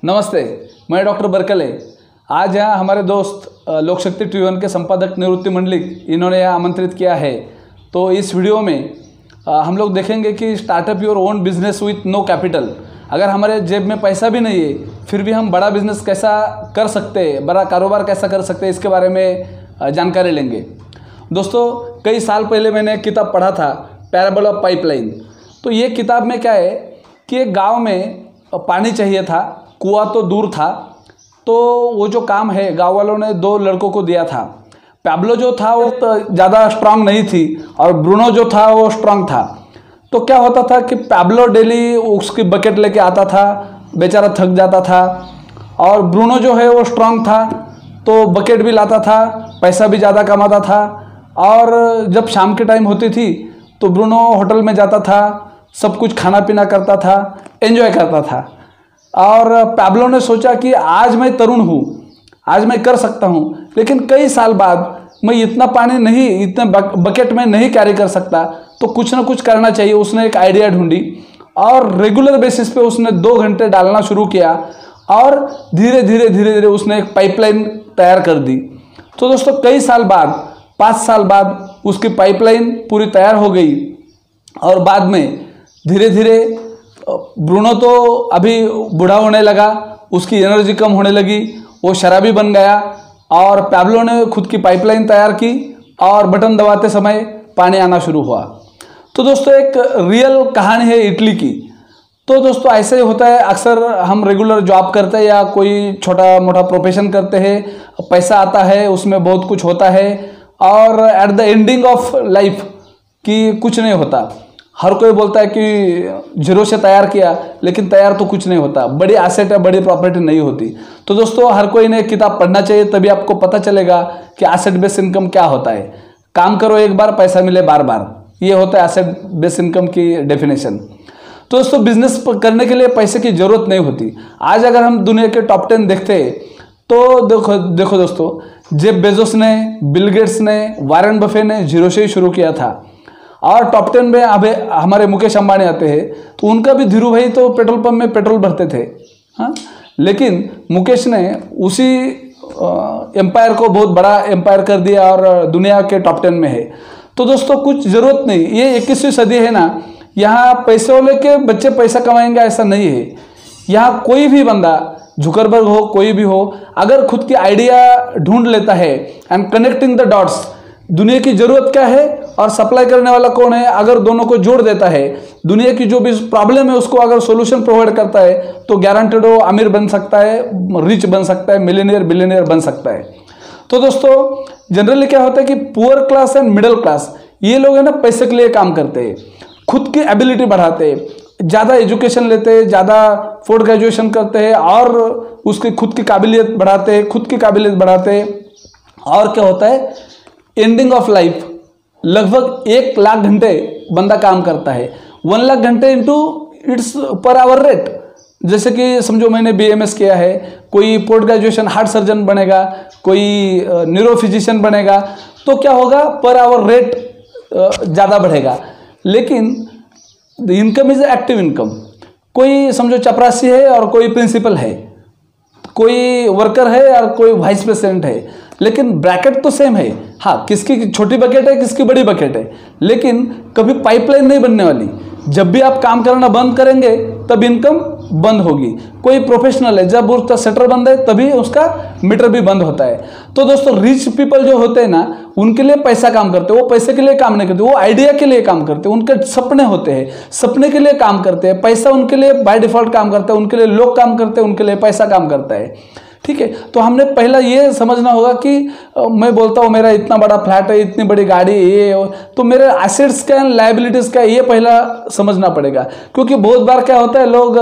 नमस्ते, मैं doctor Berkeley. आज यहाँ हमारे दोस्त लोक शक्ति टी1 के संपादक निवृत्ति मंडलिक इन्होंने यहाँ आमंत्रित किया है। तो इस वीडियो में हम लोग देखेंगे कि startup your own business with no capital. अगर हमारे जेब में पैसा भी नहीं है फिर भी हम बड़ा बिजनेस कैसा कर सकते हैं, बड़ा कारोबार कैसा कर सकते हैं, इसके बारे में जानकारी लेंगे। दोस्तों, कई साल पहले मैंने एक किताब पढ़ा था, पैराबल ऑफ पाइपलाइन। तो ये किताब में क्या है कि एक गाँव में पानी चाहिए था, कुआं तो दूर था। तो वो जो काम है गांव वालों ने दो लड़कों को दिया था। पैब्लो जो था वो तो ज़्यादा स्ट्रांग नहीं थी और ब्रूनो जो था वो स्ट्रांग था। तो क्या होता था कि पैब्लो डेली उसकी बकेट लेके आता था, बेचारा थक जाता था, और ब्रूनो जो है वो स्ट्रांग था तो बकेट भी लाता था, पैसा भी ज़्यादा कमाता था। और जब शाम के टाइम होती थी तो ब्रूनो होटल में जाता था, सब कुछ खाना पीना करता था, एंजॉय करता था। और पैब्लो ने सोचा कि आज मैं तरुण हूँ, आज मैं कर सकता हूँ, लेकिन कई साल बाद मैं इतना पानी नहीं, इतने बकेट में नहीं कैरी कर सकता, तो कुछ ना कुछ करना चाहिए। उसने एक आइडिया ढूंढी और रेगुलर बेसिस पे उसने 2 घंटे डालना शुरू किया और धीरे धीरे उसने एक पाइपलाइन तैयार कर दी। तो दोस्तों, कई साल बाद, 5 साल बाद उसकी पाइपलाइन पूरी तैयार हो गई। और बाद में धीरे धीरे ब्रूनो तो अभी बूढ़ा होने लगा, उसकी एनर्जी कम होने लगी, वो शराबी बन गया। और पैब्लो ने खुद की पाइपलाइन तैयार की और बटन दबाते समय पानी आना शुरू हुआ। तो दोस्तों, एक रियल कहानी है इटली की। तो दोस्तों, ऐसे ही होता है, अक्सर हम रेगुलर जॉब करते हैं या कोई छोटा मोटा प्रोफेशन करते हैं, पैसा आता है, उसमें बहुत कुछ होता है, और at the ending of life कि कुछ नहीं होता। हर कोई बोलता है कि जीरो से तैयार किया, लेकिन तैयार तो कुछ नहीं होता। बड़ी एसेट है, बड़ी प्रॉपर्टी नहीं होती। तो दोस्तों, हर कोई ने किताब पढ़ना चाहिए, तभी आपको पता चलेगा कि एसेट बेस्ड इनकम क्या होता है। काम करो एक बार, पैसा मिले बार बार, ये होता है एसेट बेस्ड इनकम की डेफिनेशन। तो दोस्तों, बिजनेस करने के लिए पैसे की जरूरत नहीं होती। आज अगर हम दुनिया के टॉप 10 देखते हैं तो देखो दोस्तों, जेफ बेजोस ने, बिल गेट्स ने, वारेन बफे ने जीरो से ही शुरू किया था। और टॉप 10 में अभी हमारे मुकेश अंबानी आते हैं, तो उनका भी धीरू भाई तो पेट्रोल पंप में पेट्रोल भरते थे, हाँ। लेकिन मुकेश ने उसी एम्पायर को बहुत बड़ा एम्पायर कर दिया और दुनिया के टॉप 10 में है। तो दोस्तों, कुछ ज़रूरत नहीं, ये 21वीं सदी है ना, यहाँ पैसे वाले के बच्चे पैसा कमाएंगे ऐसा नहीं है। यहाँ कोई भी बंदा, जुकरबर्ग हो, कोई भी हो, अगर खुद की आइडिया ढूंढ लेता है एंड कनेक्टिंग द डॉट्स, दुनिया की जरूरत क्या है और सप्लाई करने वाला कौन है, अगर दोनों को जोड़ देता है, दुनिया की जो भी प्रॉब्लम है उसको अगर सॉल्यूशन प्रोवाइड करता है, तो गारंटेड वो अमीर बन सकता है, रिच बन सकता है, मिलियनियर बिलियनियर बन सकता है। तो दोस्तों, जनरली क्या होता है कि poor class and middle class, ये लोग है ना, पैसे के लिए काम करते हैं, खुद की एबिलिटी बढ़ाते हैं, ज़्यादा एजुकेशन लेते हैं, ज़्यादा पोस्ट ग्रेजुएशन करते हैं और उसकी खुद की काबिलियत बढ़ाते हैं, और क्या होता है, एंडिंग ऑफ लाइफ लगभग 1 लाख घंटे बंदा काम करता है। 1 लाख घंटे into its per hour rate. जैसे कि समझो मैंने BMS किया है, कोई पोस्ट ग्रेजुएशन हार्ट सर्जन बनेगा, कोई न्यूरो फिजिशियन बनेगा, तो क्या होगा, पर आवर रेट ज़्यादा बढ़ेगा। लेकिन इनकम इज एक्टिव इनकम। कोई समझो चपरासी है और कोई प्रिंसिपल है, कोई वर्कर है और कोई वाइस प्रेसिडेंट है, लेकिन ब्रैकेट तो सेम है। हाँ, किसकी छोटी बकेट है, किसकी बड़ी बकेट है, लेकिन कभी पाइपलाइन नहीं बनने वाली। जब भी आप काम करना बंद करेंगे तब इनकम बंद होगी। कोई प्रोफेशनल है, जब उसका शटर बंद है तभी उसका मीटर भी बंद होता है। तो दोस्तों, रिच पीपल जो होते हैं ना, उनके लिए पैसा काम करते हैं, वो पैसे के लिए काम नहीं करते, वो आइडिया के लिए काम करते हैं, उनके सपने होते हैं, सपने के लिए काम करते हैं। पैसा उनके लिए बाय डिफॉल्ट काम करता है, उनके लिए लोग काम करते हैं, उनके लिए पैसा काम करता है। ठीक है, तो हमने पहला ये समझना होगा कि मैं बोलता हूँ मेरा इतना बड़ा फ्लैट है, इतनी बड़ी गाड़ी है, ये तो मेरे एसेट्स क्या है, लायबिलिटीज क्या है, ये पहला समझना पड़ेगा। क्योंकि बहुत बार क्या होता है, लोग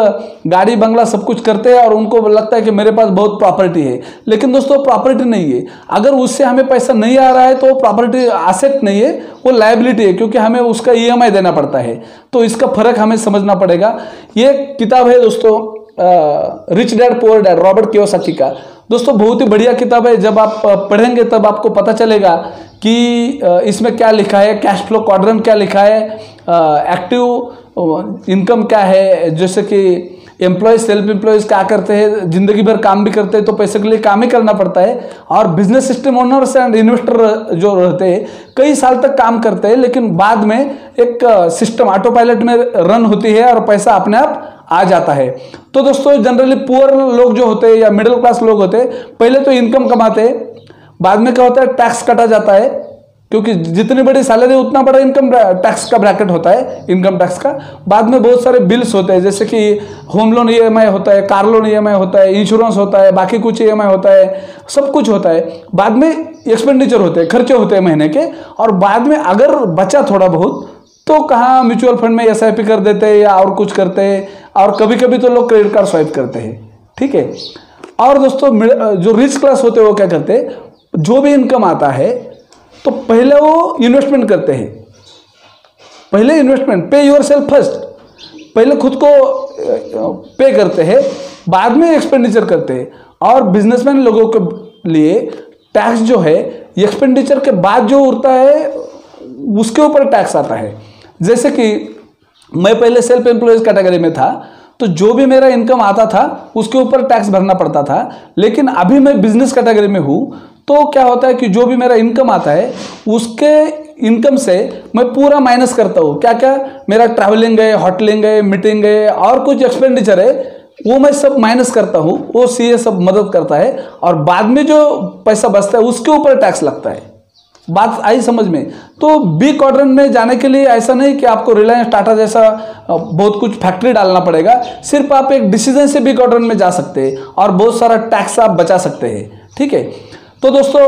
गाड़ी बंगला सब कुछ करते हैं और उनको लगता है कि मेरे पास बहुत प्रॉपर्टी है, लेकिन दोस्तों प्रॉपर्टी नहीं है। अगर उससे हमें पैसा नहीं आ रहा है तो प्रॉपर्टी एसेट नहीं है, वो लायबिलिटी है, क्योंकि हमें उसका EMI देना पड़ता है। तो इसका फर्क हमें समझना पड़ेगा। ये किताब है दोस्तों, rich dad poor dad, Robert Kiyosaki का। दोस्तों, बहुत ही बढ़िया किताब है। जब आप पढ़ेंगे तब आपको पता चलेगा कि इसमें क्या लिखा है, कैश फ्लो क्वाड्रेंट क्या लिखा है, एक्टिव इनकम क्या है, जैसे कि एम्प्लॉय सेल्फ एम्प्लॉयज क्या करते हैं, जिंदगी भर काम भी करते हैं तो पैसे के लिए काम ही करना पड़ता है। और business system owners and investor जो रहते हैं कई साल तक काम करते हैं, लेकिन बाद में एक सिस्टम ऑटो पायलट में रन होती है और पैसा अपने आप आ जाता है। तो दोस्तों जनरली पुअर लोग जो होते हैं या मिडिल क्लास लोग होते हैं, पहले तो इनकम कमाते हैं, बाद में क्या होता है टैक्स कटा जाता है, क्योंकि जितनी बड़ी सैलरी उतना बड़ा इनकम टैक्स का ब्रैकेट होता है, इनकम टैक्स का। बाद में बहुत सारे बिल्स होते हैं, जैसे कि होम लोन ईएमआई होता है, कार लोन ईएमआई होता है, इंश्योरेंस होता है, बाकी कुछ ईएमआई होता है, सब कुछ होता है। बाद में एक्सपेंडिचर होते हैं, खर्चे होते हैं महीने के। और बाद में अगर बचा थोड़ा बहुत तो कहाँ म्यूचुअल फंड में एसआईपी कर देते हैं या और कुछ करते हैं, और कभी कभी तो लोग क्रेडिट कार्ड स्वाइप करते हैं, ठीक है। और दोस्तों जो रिच क्लास होते हैं वो क्या करते हैं, जो भी इनकम आता है तो पहले वो इन्वेस्टमेंट करते हैं, पहले इन्वेस्टमेंट, पे योर सेल्फ फर्स्ट, पहले खुद को पे करते हैं, बाद में एक्सपेंडिचर करते हैं। और बिजनेसमैन लोगों के लिए टैक्स जो है एक्सपेंडिचर के बाद जो उड़ता है उसके ऊपर टैक्स आता है। जैसे कि मैं पहले सेल्फ एम्प्लॉयज कैटेगरी में था, तो जो भी मेरा इनकम आता था उसके ऊपर टैक्स भरना पड़ता था। लेकिन अभी मैं बिजनेस कैटेगरी में हूँ, तो क्या होता है कि जो भी मेरा इनकम आता है उसके इनकम से मैं पूरा माइनस करता हूँ। क्या क्या मेरा ट्रैवलिंग है, होटलिंग है, मीटिंग है और कुछ एक्सपेंडिचर है, वो मैं सब माइनस करता हूँ, वो सीए सब मदद करता है। और बाद में जो पैसा बचता है उसके ऊपर टैक्स लगता है। बात आई समझ में? तो बी क्वाड्रेंट में जाने के लिए ऐसा नहीं कि आपको रिलायंस टाटा जैसा बहुत कुछ फैक्ट्री डालना पड़ेगा, सिर्फ आप एक डिसीजन से बी क्वाड्रेंट में जा सकते हैं और बहुत सारा टैक्स आप बचा सकते हैं, ठीक है। तो दोस्तों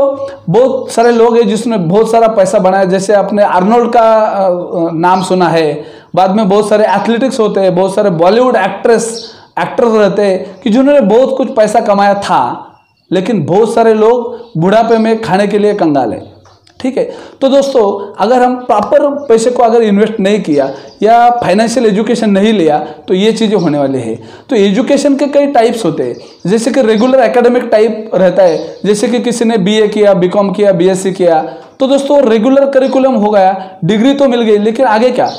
बहुत सारे लोग हैं जिसने बहुत सारा पैसा बनाया, जैसे आपने आर्नोल्ड का नाम सुना है। बाद में बहुत सारे एथलेटिक्स होते हैं, बहुत सारे बॉलीवुड एक्टर रहते हैं कि जिन्होंने बहुत कुछ पैसा कमाया था, लेकिन बहुत सारे लोग बुढ़ापे में खाने के लिए कंगाल है, ठीक है। तो दोस्तों अगर हम प्रॉपर पैसे को अगर इन्वेस्ट नहीं किया या फाइनेंशियल एजुकेशन नहीं लिया तो ये चीज़ें होने वाली है। तो एजुकेशन के कई टाइप्स होते हैं, जैसे कि रेगुलर एकेडमिक टाइप रहता है, जैसे कि किसी ने बीए किया, बीकॉम किया, बीएससी किया, तो दोस्तों रेगुलर करिकुलम हो गया, डिग्री तो मिल गई, लेकिन आगे क्या?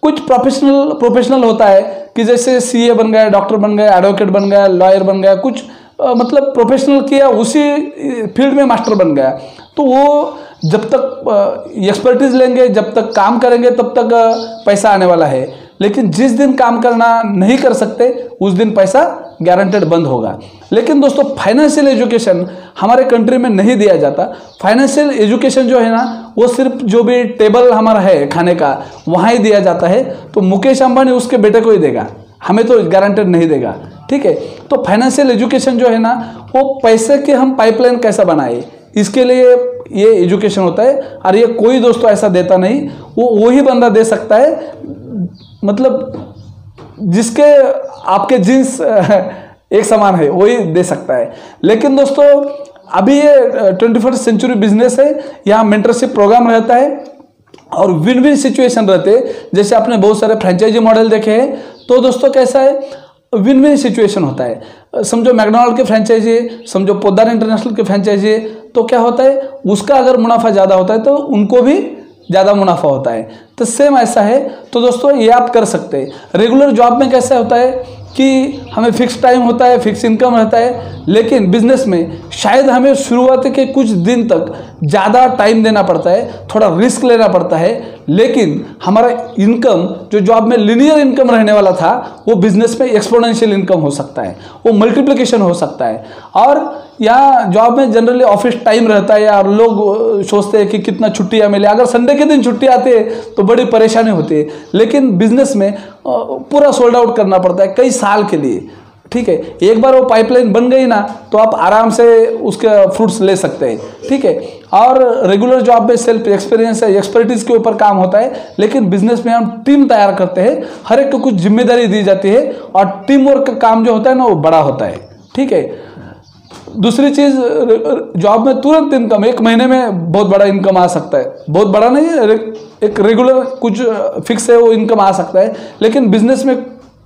कुछ प्रोफेशनल होता है कि जैसे सीए बन गया, डॉक्टर बन गया, एडवोकेट बन गया, लॉयर बन गया, कुछ मतलब प्रोफेशनल किया, उसी फील्ड में मास्टर बन गया। तो वो जब तक एक्सपर्टीज लेंगे, जब तक काम करेंगे, तब तक पैसा आने वाला है। लेकिन जिस दिन काम करना नहीं कर सकते उस दिन पैसा गारंटेड बंद होगा। लेकिन दोस्तों फाइनेंशियल एजुकेशन हमारे कंट्री में नहीं दिया जाता। फाइनेंशियल एजुकेशन जो है ना, वो सिर्फ जो भी टेबल हमारा है खाने का वहाँ ही दिया जाता है। तो मुकेश अंबानी उसके बेटे को ही देगा, हमें तो गारंटेड नहीं देगा, ठीक है। तो फाइनेंशियल एजुकेशन जो है ना, वो पैसे के हम पाइपलाइन कैसा बनाए, इसके लिए ये एजुकेशन होता है। और ये कोई दोस्तों ऐसा देता नहीं, वो वही बंदा दे सकता है, मतलब जिसके आपके जीन्स एक समान है वही दे सकता है। लेकिन दोस्तों अभी ये 21st सेंचुरी बिजनेस है, यहाँ मेंटरशिप प्रोग्राम रहता है और विन विन सिचुएशन रहते हैं। जैसे आपने बहुत सारे फ्रेंचाइजी मॉडल देखे हैं, तो दोस्तों कैसा है, विन विन सिचुएशन होता है। समझो मैकडोनल्ड के फ्रेंचाइजी, समझो पोद्दार इंटरनेशनल के फ्रेंचाइजी, तो क्या होता है, उसका अगर मुनाफा ज़्यादा होता है तो उनको भी ज़्यादा मुनाफा होता है। तो सेम ऐसा है। तो दोस्तों ये आप कर सकते हैं। रेगुलर जॉब में कैसा होता है कि हमें फिक्स टाइम होता है, फिक्स इनकम रहता है, लेकिन बिजनेस में शायद हमें शुरुआत के कुछ दिन तक ज़्यादा टाइम देना पड़ता है, थोड़ा रिस्क लेना पड़ता है। लेकिन हमारा इनकम जो जॉब में लिनियर इनकम रहने वाला था, वो बिजनेस में एक्सपोनेंशियल इनकम हो सकता है, वो मल्टीप्लिकेशन हो सकता है। और यहाँ जॉब में जनरली ऑफिस टाइम रहता है और लोग सोचते हैं कि कितना छुट्टियाँ मिले, अगर संडे के दिन छुट्टी आती है तो बड़ी परेशानी होती है। लेकिन बिजनेस में पूरा सोल्ड आउट करना पड़ता है कई साल के लिए, ठीक है। एक बार वो पाइपलाइन बन गई ना, तो आप आराम से उसके फ्रूट्स ले सकते हैं, ठीक है। और रेगुलर जॉब में सेल्फ एक्सपीरियंस है, एक्सपर्टीज के ऊपर काम होता है। लेकिन बिजनेस में हम टीम तैयार करते हैं, हर एक को कुछ जिम्मेदारी दी जाती है और टीम वर्क का काम जो होता है ना, वो बड़ा होता है, ठीक है। दूसरी चीज, जॉब में तुरंत इनकम, एक महीने में बहुत बड़ा इनकम आ सकता है, बहुत बड़ा नहीं, एक रेगुलर कुछ फिक्स है वो इनकम आ सकता है। लेकिन बिजनेस में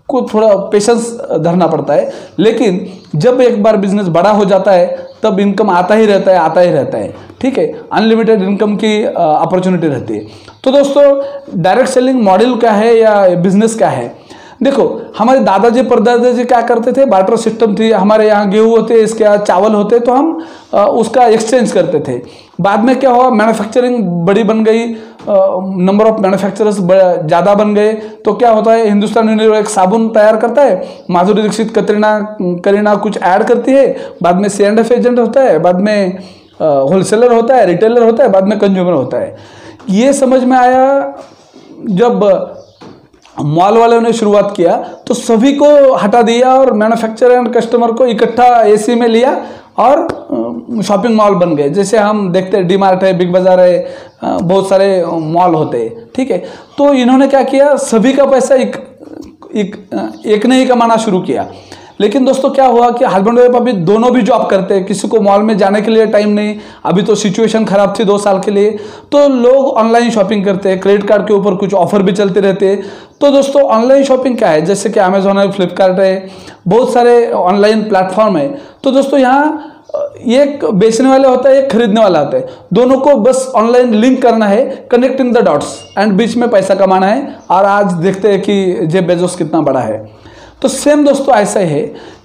को थोड़ा पेशेंस धरना पड़ता है। लेकिन जब एक बार बिजनेस बड़ा हो जाता है तब इनकम आता ही रहता है, आता ही रहता है, ठीक है। अनलिमिटेड इनकम की अपॉर्चुनिटी रहती है। तो दोस्तों डायरेक्ट सेलिंग मॉडल क्या है या बिजनेस क्या है? देखो हमारे दादाजी परदादाजी क्या करते थे, बार्टर सिस्टम थी, हमारे यहाँ गेहूँ होते, इसके यहाँ चावल होते, तो हम उसका एक्सचेंज करते थे। बाद में क्या हुआ, मैन्युफैक्चरिंग बड़ी बन गई, नंबर ऑफ मैन्युफैक्चरर्स ज़्यादा बन गए, तो क्या होता है, हिंदुस्तान यूनिलीवर एक साबुन तैयार करता है, माधुरी दीक्षित करीना कुछ ऐड करती है, बाद में C&F एजेंट होता है, बाद में होलसेलर होता है, रिटेलर होता है, बाद में कंज्यूमर होता है। ये समझ में आया जब मॉल वालों ने शुरुआत किया, तो सभी को हटा दिया और मैन्युफैक्चरर एंड कस्टमर को इकट्ठा AC में लिया और शॉपिंग मॉल बन गए। जैसे हम देखते हैं डी-मार्ट है, बिग बाजार है, बहुत सारे मॉल होते हैं, ठीक है। तो इन्होंने क्या किया, सभी का पैसा एक ने ही कमाना शुरू किया। लेकिन दोस्तों क्या हुआ कि हस्बैंड वाइफ अभी दोनों भी जॉब करते हैं, किसी को मॉल में जाने के लिए टाइम नहीं, अभी तो सिचुएशन खराब थी 2 साल के लिए, तो लोग ऑनलाइन शॉपिंग करते हैं, क्रेडिट कार्ड के ऊपर कुछ ऑफर भी चलते रहते हैं। तो दोस्तों ऑनलाइन शॉपिंग क्या है, जैसे कि अमेजोन है, फ्लिपकार्ट है, बहुत सारे ऑनलाइन प्लेटफॉर्म है। तो दोस्तों यहाँ एक बेचने वाला होता है, एक खरीदने वाला होता है, दोनों को बस ऑनलाइन लिंक करना है, कनेक्टिंग द डॉट्स, एंड बीच में पैसा कमाना है। और आज देखते हैं कि जेफ बेजोस कितना बड़ा है। तो सेम दोस्तों ऐसा ही है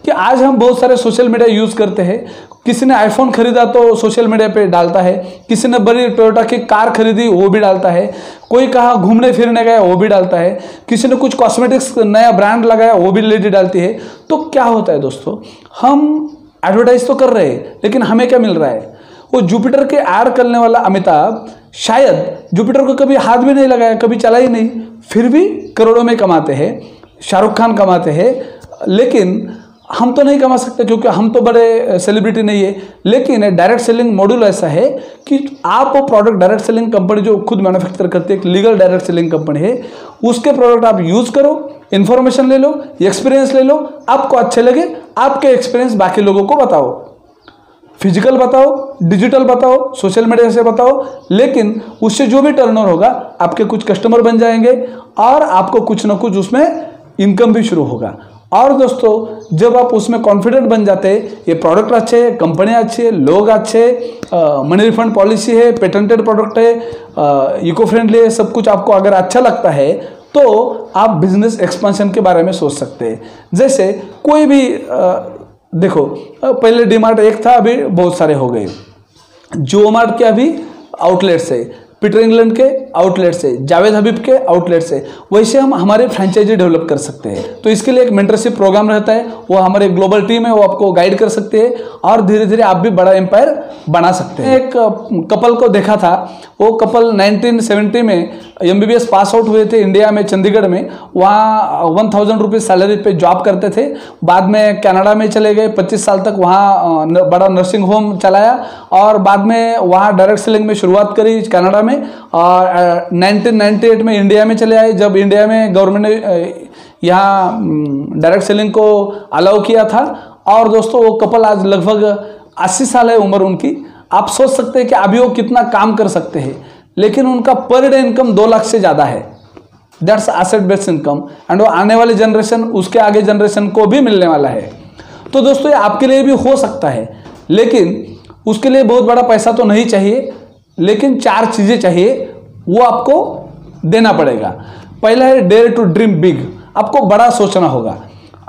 कि आज हम बहुत सारे सोशल मीडिया यूज़ करते हैं। किसी ने आईफोन खरीदा तो सोशल मीडिया पे डालता है, किसी ने बड़ी टोयोटा की कार खरीदी वो भी डालता है, कोई कहाँ घूमने फिरने गया वो भी डालता है, किसी ने कुछ कॉस्मेटिक्स नया ब्रांड लगाया वो भी लेडी डालती है। तो क्या होता है दोस्तों, हम एडवर्टाइज तो कर रहे हैं, लेकिन हमें क्या मिल रहा है, वो जुपिटर के ऐड करने वाला अमिताभ शायद जुपिटर को कभी हाथ भी नहीं लगाया, कभी चला ही नहीं, फिर भी करोड़ों में कमाते हैं। शाहरुख खान कमाते हैं, लेकिन हम तो नहीं कमा सकते क्योंकि हम तो बड़े सेलिब्रिटी नहीं है। लेकिन डायरेक्ट सेलिंग मॉड्यूल ऐसा है कि आप वो प्रोडक्ट, डायरेक्ट सेलिंग कंपनी जो खुद मैन्युफैक्चर करती है, एक लीगल डायरेक्ट सेलिंग कंपनी है, उसके प्रोडक्ट आप यूज़ करो, इन्फॉर्मेशन ले लो, एक्सपीरियंस ले लो, आपको अच्छे लगे, आपके एक्सपीरियंस बाकी लोगों को बताओ, फिजिकल बताओ, डिजिटल बताओ, सोशल मीडिया से बताओ, लेकिन उससे जो भी टर्नओवर होगा आपके कुछ कस्टमर बन जाएंगे और आपको कुछ ना कुछ उसमें इनकम भी शुरू होगा। और दोस्तों जब आप उसमें कॉन्फिडेंट बन जाते हैं, ये प्रोडक्ट अच्छे है, कंपनियाँ अच्छी है, लोग अच्छे, मनी रिफंड पॉलिसी है, पेटेंटेड प्रोडक्ट है, इको फ्रेंडली है, सब कुछ आपको अगर अच्छा लगता है तो आप बिजनेस एक्सपेंशन के बारे में सोच सकते हैं। जैसे कोई भी देखो, पहले डी-मार्ट एक था, अभी बहुत सारे हो गए, जो मार्ट के अभी आउटलेट्स है, पीटर इंग्लैंड के आउटलेट से, जावेद हबीब के आउटलेट से, वैसे हम हमारे फ्रेंचाइजी डेवलप कर सकते हैं। तो इसके लिए एक मेंटरशिप प्रोग्राम रहता है, वो हमारे ग्लोबल टीम है, वो आपको गाइड कर सकते हैं और धीरे धीरे आप भी बड़ा एम्पायर बना सकते हैं। एक कपल को देखा था, वो कपल 1970 में MBBS पास आउट हुए थे इंडिया में, चंडीगढ़ में, वहाँ 1000 रुपीज़ सैलरी पे जॉब करते थे। बाद में कनाडा में चले गए, 25 साल तक वहाँ बड़ा नर्सिंग होम चलाया और बाद में वहाँ डायरेक्ट सेलिंग में शुरुआत करी कनाडा में, और 1998 में इंडिया में चले आए, जब इंडिया में गवर्नमेंट ने यहाँ डायरेक्ट सेलिंग को अलाउ किया था। और दोस्तों वो कपल आज लगभग 80 साल है उम्र उनकी। आप सोच सकते हैं कि अभी वो कितना काम कर सकते हैं, लेकिन उनका पर डे इनकम 2 लाख से ज़्यादा है। That's asset based income, and वो आने वाली जनरेशन, उसके आगे जनरेशन को भी मिलने वाला है। तो दोस्तों ये आपके लिए भी हो सकता है, लेकिन उसके लिए बहुत बड़ा पैसा तो नहीं चाहिए, लेकिन 4 चीज़ें चाहिए, वो आपको देना पड़ेगा। पहला है डेयर टू ड्रीम बिग, आपको बड़ा सोचना होगा।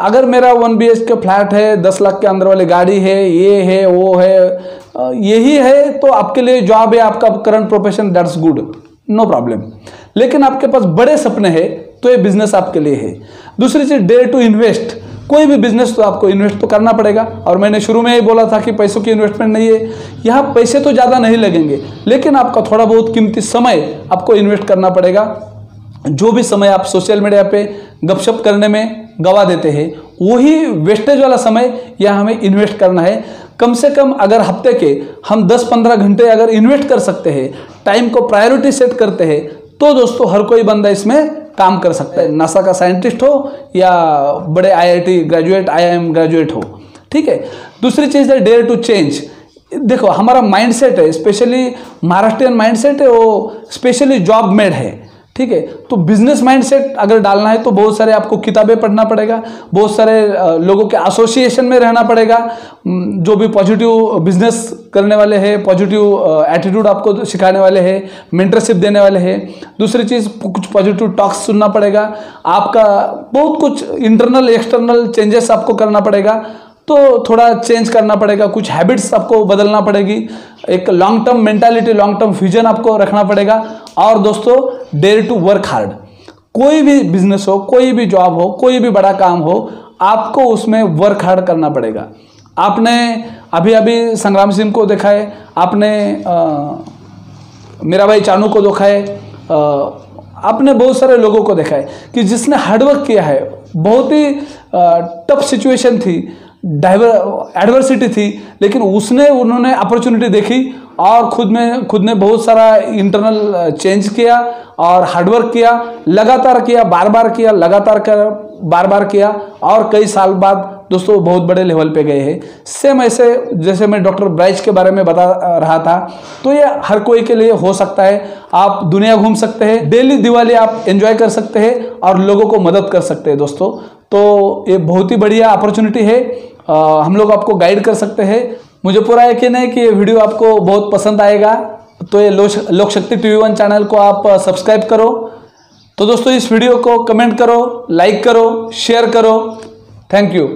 अगर मेरा 1 BHK फ्लैट है, 10 लाख के अंदर वाली गाड़ी है, ये है, वो है, यही है, तो आपके लिए जॉब है, आपका current profession, that's good, no problem. लेकिन आपके पास बड़े सपने हैं तो ये बिजनेस आपके लिए है। दूसरी चीज़ डेयर टू इन्वेस्ट, कोई भी बिजनेस तो आपको इन्वेस्ट तो करना पड़ेगा, और मैंने शुरू में ही बोला था कि पैसों की इन्वेस्टमेंट नहीं है। यहाँ पैसे तो ज़्यादा नहीं लगेंगे, लेकिन आपका थोड़ा बहुत कीमती समय आपको इन्वेस्ट करना पड़ेगा। जो भी समय आप सोशल मीडिया पे गपशप करने में गवा देते हैं, वही वेस्टेज वाला समय यहाँ हमें इन्वेस्ट करना है। कम से कम अगर हफ्ते के हम 10-15 घंटे अगर इन्वेस्ट कर सकते हैं, टाइम को प्रायोरिटी सेट करते हैं, तो दोस्तों हर कोई बंदा इसमें काम कर सकता है। नासा का साइंटिस्ट हो या बड़े IIT ग्रेजुएट, IIM ग्रेजुएट हो, ठीक है। दूसरी चीज़ है डेयर टू चेंज। देखो हमारा माइंडसेट है, स्पेशली महाराष्ट्रियन माइंडसेट है, वो स्पेशली जॉब मेड है, ठीक है। तो बिजनेस माइंडसेट अगर डालना है तो बहुत सारे आपको किताबें पढ़ना पड़ेगा, बहुत सारे लोगों के एसोसिएशन में रहना पड़ेगा, जो भी पॉजिटिव बिजनेस करने वाले हैं, पॉजिटिव एटीट्यूड आपको सिखाने वाले हैं, मेंटरशिप देने वाले हैं। दूसरी चीज़, कुछ पॉजिटिव टॉक्स सुनना पड़ेगा, आपका बहुत कुछ इंटरनल एक्सटर्नल चेंजेस आपको करना पड़ेगा, तो थोड़ा चेंज करना पड़ेगा, कुछ हैबिट्स आपको बदलना पड़ेगी, एक long term mentality, long term vision आपको रखना पड़ेगा। और दोस्तों, डेयर टू वर्क हार्ड। कोई भी बिजनेस हो, कोई भी जॉब हो, कोई भी बड़ा काम हो, आपको उसमें वर्क हार्ड करना पड़ेगा। आपने अभी अभी संग्राम सिंह को देखा है, आपने मीराबाई चानू को देखा है, आपने बहुत सारे लोगों को देखा है कि जिसने हार्डवर्क किया है, बहुत ही टफ सिचुएशन थी, एडवर्सिटी थी, लेकिन उन्होंने अपॉर्चुनिटी देखी और खुद ने बहुत सारा इंटरनल चेंज किया और हार्डवर्क किया, लगातार किया, बार बार किया और कई साल बाद दोस्तों बहुत बड़े लेवल पे गए हैं। सेम ऐसे जैसे मैं डॉक्टर ब्राइच के बारे में बता रहा था, तो ये हर कोई के लिए हो सकता है। आप दुनिया घूम सकते हैं, डेली दिवाली आप एंजॉय कर सकते हैं और लोगों को मदद कर सकते हैं दोस्तों। तो ये बहुत ही बढ़िया अपॉर्चुनिटी है, हम लोग आपको गाइड कर सकते हैं। मुझे पूरा यकीन है कि ये वीडियो आपको बहुत पसंद आएगा, तो ये लोक शक्ति TV1 चैनल को आप सब्सक्राइब करो। तो दोस्तों, इस वीडियो को कमेंट करो, लाइक करो, शेयर करो। Thank you.